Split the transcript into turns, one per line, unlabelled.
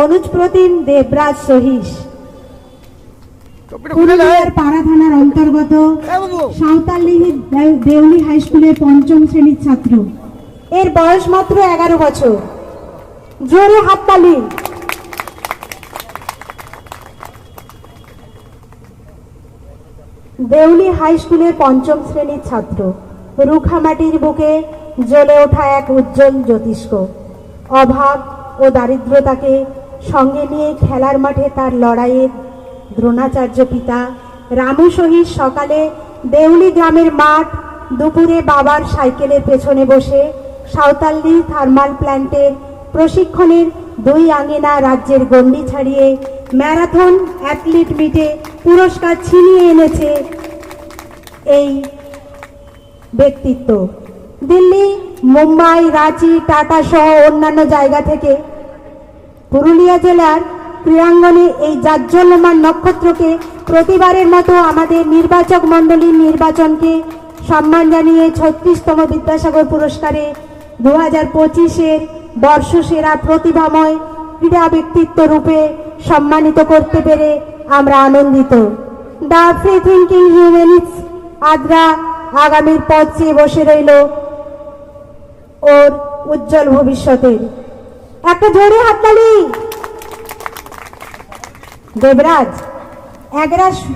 অনুজ প্রতিম দেবরাজ সহিস পুরুলিয়ার পাড়া থানার অন্তর্গত সাঁওতালডিহি দেউলি হাই স্কুলের পঞ্চম শ্রেণীর ছাত্র। এর বয়স মাত্র 11 বছর। জোরে হাততালি। দেউলি হাই স্কুলের পঞ্চম শ্রেণীর ছাত্র। রুখামাটির বুকে জ্বলে ওঠা এক উজ্জ্বল জ্যোতিষ্ক। অভাব ও দারিদ্রতাকে সঙ্গে নিয়ে খেলার মাঠে তার লড়াইয়ের দ্রোণাচার্য পিতা রামু সহিস সকালে দেউলি গ্রামের মাঠ, দুপুরে বাবার সাইকেলের পেছনে বসে সাঁওতালডিহি থার্মাল প্ল্যান্টের প্রশিক্ষণের 2 আঙিনা রাজ্যের গণ্ডি ছাড়িয়ে ম্যারাথন অ্যাথলিট মিটে পুরস্কার ছিনিয়ে এনেছে এই ব্যক্তিত্ব। দিল্লি, মুম্বাই, রাঁচি, টাটা সহ অন্যান্য জায়গা থেকে পুরুলিয়া জেলার ক্রীড়াঙ্গনে এই জাজ্বল্যমান নক্ষত্রকে প্রতিবারের মতো আমাদের নির্বাচক মণ্ডলীর নির্বাচনকে সম্মান জানিয়ে 36তম বিদ্যাসাগর পুরস্কারে 2025-এর বর্ষসেরা প্রতিভাময় ক্রীড়া ব্যক্তিত্ব রূপে সম্মানিত করতে পেরে আমরা আনন্দিত। The free thinking humanist Adra আগামীর পথ চেয়ে বসে রইল ওর উজ্জ্বল ভবিষ্যতের। একটা জোরে হাততালি। দেবরাজ